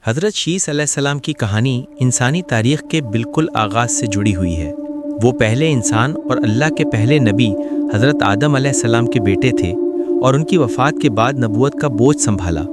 حضرت شیس علیہ السلام کی کہانی انسانی تاریخ کے بالکل آغاز سے جڑی ہوئی ہے۔ وہ پہلے انسان اور اللہ کے پہلے نبی حضرت آدم علیہ السلام کے بیٹے تھے اور ان کی وفات کے بعد نبوت کا بوجھ سنبھالا۔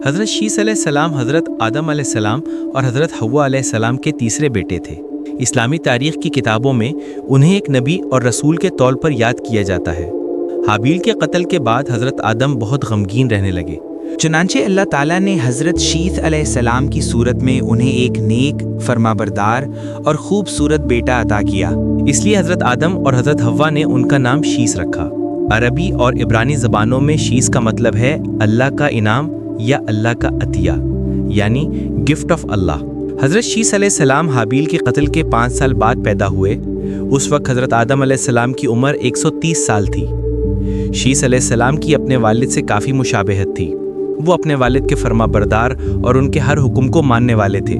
حضرت شیس علیہ السلام حضرت آدم علیہ السلام اور حضرت حوا علیہ السلام کے تیسرے بیٹے تھے۔ اسلامی تاریخ کی کتابوں میں انہیں ایک نبی اور رسول کے طور پر یاد کیا جاتا ہے۔ حابیل کے قتل کے بعد حضرت آدم بہت غمگین رہنے لگے۔ چنانچہ اللہ تعالیٰ نے حضرت شیس علیہ السلام کی صورت میں انہیں ایک نیک، فرمانبردار اور خوبصورت بیٹا عطا کیا۔ اس لیے حضرت آدم اور حضرت حوا نے ان کا نام شیس رکھا۔ عربی اور عبرانی زبانوں میں شیس کا مطلب ہے اللہ کا انعام یا اللہ کا عطیہ، یعنی گفٹ آف اللہ۔ حضرت شیس علیہ السلام حابیل کے قتل کے 5 سال بعد پیدا ہوئے۔ اس وقت حضرت آدم علیہ السلام کی عمر 130 سال تھی۔ شیس علیہ السلام کی اپنے والد سے کافی مشابہت تھی۔ وہ اپنے والد کے فرما بردار اور ان کے ہر حکم کو ماننے والے تھے۔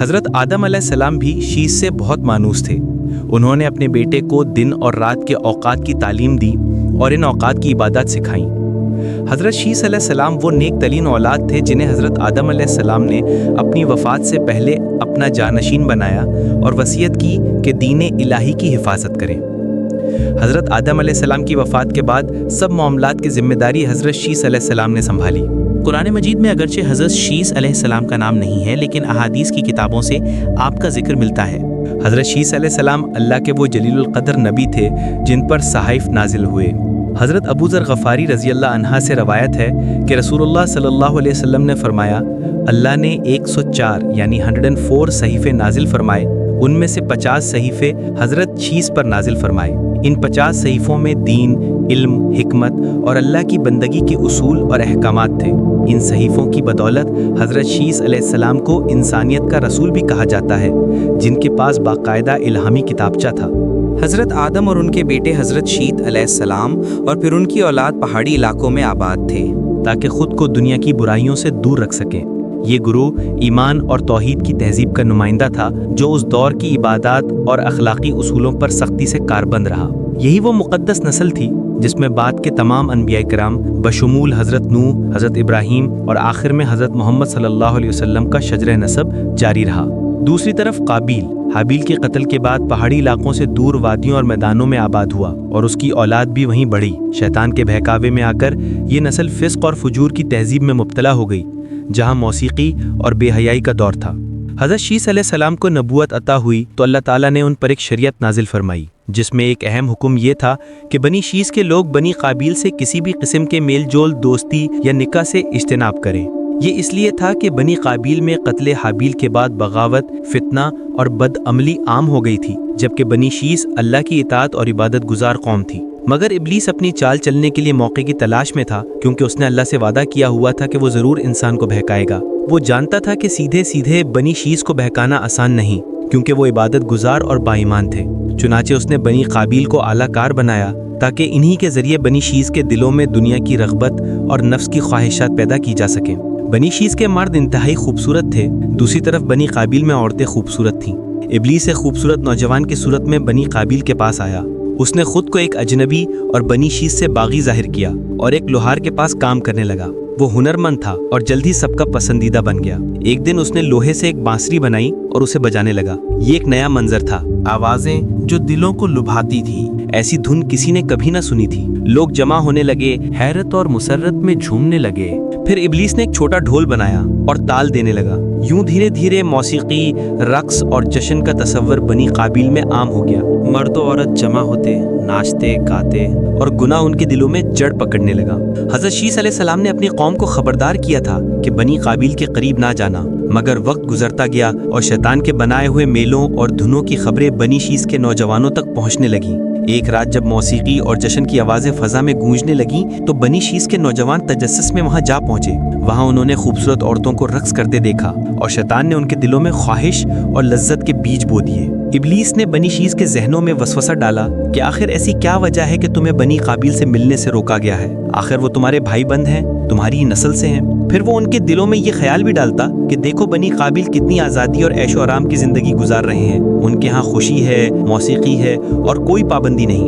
حضرت آدم علیہ السلام بھی شیس سے بہت مانوس تھے۔ انہوں نے اپنے بیٹے کو دن اور رات کے اوقات کی تعلیم دی اور ان اوقات کی عبادات سکھائیں۔ حضرت شیس علیہ السلام وہ نیک ترین اولاد تھے جنہیں حضرت آدم علیہ السلام نے اپنی وفات سے پہلے اپنا جانشین بنایا اور وصیت کی کہ دین الہی کی حفاظت کریں۔ حضرت آدم علیہ السلام کی وفات کے بعد سب معاملات کی ذمہ داری حضرت شیس علیہ السلام نے سنبھالی۔ قرآن مجید میں اگرچہ حضرت شیس علیہ السلام کا نام نہیں ہے، لیکن احادیث کی کتابوں سے آپ کا ذکر ملتا ہے۔ حضرت شیس علیہ السلام اللہ کے وہ جلیل القدر نبی تھے جن پر صحائف نازل ہوئے۔ حضرت ابو ذر غفاری رضی اللہ عنہ سے روایت ہے کہ رسول اللہ صلی اللہ علیہ وسلم نے فرمایا، اللہ نے 104 یعنی 104 صحیفے نازل فرمائے، ان میں سے 50 صحیفے حضرت شیس پر نازل فرمائے۔ ان 50 صحیفوں میں دین، علم، حکمت اور اللہ کی بندگی کے اصول اور احکامات تھے۔ ان صحیفوں کی بدولت حضرت شیس علیہ السلام کو انسانیت کا رسول بھی کہا جاتا ہے، جن کے پاس باقاعدہ الہامی کتابچہ تھا۔ حضرت آدم اور ان کے بیٹے حضرت شیس علیہ السلام اور پھر ان کی اولاد پہاڑی علاقوں میں آباد تھے تاکہ خود کو دنیا کی برائیوں سے دور رکھ سکیں۔ یہ گروہ ایمان اور توحید کی تہذیب کا نمائندہ تھا جو اس دور کی عبادات اور اخلاقی اصولوں پر سختی سے کاربند رہا۔ یہی وہ مقدس نسل تھی جس میں بعد کے تمام انبیاء کرام بشمول حضرت نوح، حضرت ابراہیم اور آخر میں حضرت محمد صلی اللہ علیہ وسلم کا شجرہ نسب جاری رہا۔ دوسری طرف قابیل حابیل کے قتل کے بعد پہاڑی علاقوں سے دور وادیوں اور میدانوں میں آباد ہوا اور اس کی اولاد بھی وہیں بڑھی۔ شیطان کے بہکاوے میں آ کر یہ نسل فسق اور فجور کی تہذیب میں مبتلا ہو گئی، جہاں موسیقی اور بے حیائی کا دور تھا۔ حضرت شیس علیہ السلام کو نبوت عطا ہوئی تو اللہ تعالیٰ نے ان پر ایک شریعت نازل فرمائی، جس میں ایک اہم حکم یہ تھا کہ بنی شیس کے لوگ بنی قابیل سے کسی بھی قسم کے میل جول، دوستی یا نکاح سے اجتناب کریں۔ یہ اس لیے تھا کہ بنی قابیل میں قتل حابیل کے بعد بغاوت، فتنہ اور بد عملی عام ہو گئی تھی، جبکہ بنی شیس اللہ کی اطاعت اور عبادت گزار قوم تھی۔ مگر ابلیس اپنی چال چلنے کے لیے موقع کی تلاش میں تھا، کیونکہ اس نے اللہ سے وعدہ کیا ہوا تھا کہ وہ ضرور انسان کو بہکائے گا۔ وہ جانتا تھا کہ سیدھے سیدھے بنی شیس کو بہکانا آسان نہیں، کیونکہ وہ عبادت گزار اور با ایمان تھے۔ چنانچہ اس نے بنی قابیل کو اعلیٰ کار بنایا تاکہ انہی کے ذریعے بنی شیس کے دلوں میں دنیا کی رغبت اور نفس کی خواہشات پیدا کی جا سکیں۔ بنی شیس کے مرد انتہائی خوبصورت تھے، دوسری طرف بنی قابیل میں عورتیں خوبصورت تھیں۔ ابلیس ایک خوبصورت نوجوان کی صورت میں بنی قابیل کے پاس آیا۔ اس نے خود کو ایک اجنبی اور بنی شیس سے باغی ظاہر کیا اور ایک لوہار کے پاس کام کرنے لگا۔ وہ ہنرمند تھا اور جلد ہی سب کا پسندیدہ بن گیا۔ ایک دن اس نے لوہے سے ایک بانسری بنائی اور اسے بجانے لگا۔ یہ ایک نیا منظر تھا، آوازیں جو دلوں کو لبھاتی تھیں، ایسی دھن کسی نے کبھی نہ سنی تھی۔ لوگ جمع ہونے لگے، حیرت اور مسرت میں جھومنے لگے۔ پھر ابلیس نے ایک چھوٹا ڈھول بنایا اور تال دینے لگا۔ یوں دھیرے دھیرے موسیقی، رقص اور جشن کا تصور بنی قابیل میں عام ہو گیا۔ مرد و عورت جمع ہوتے، ناچتے، گاتے اور گناہ ان کے دلوں میں جڑ پکڑنے لگا۔ حضرت شیس علیہ السلام نے اپنی قوم کو خبردار کیا تھا کہ بنی قابیل کے قریب نہ جانا، مگر وقت گزرتا گیا اور شیطان کے بنائے ہوئے میلوں اور دھنوں کی خبریں بنی شیس کے نوجوانوں تک پہنچنے لگیں۔ ایک رات جب موسیقی اور جشن کی آوازیں فضا میں گونجنے لگیں تو بنی شیس کے نوجوان تجسس میں وہاں جا پہنچے۔ وہاں انہوں نے خوبصورت عورتوں کو رقص کرتے دیکھا اور شیطان نے ان کے دلوں میں خواہش اور لذت کے بیج بو دیے۔ ابلیس نے بنی شیس کے ذہنوں میں وسوسہ ڈالا کہ آخر ایسی کیا وجہ ہے کہ تمہیں بنی قابیل سے ملنے سے روکا گیا ہے؟ آخر وہ تمہارے بھائی بند ہیں، تمہاری ہی نسل سے ہیں۔ پھر وہ ان کے دلوں میں یہ خیال بھی ڈالتا کہ دیکھو بنی قابیل کتنی آزادی اور عیش و آرام کی زندگی گزار رہے ہیں، ان کے ہاں خوشی ہے، موسیقی ہے اور کوئی پابندی نہیں۔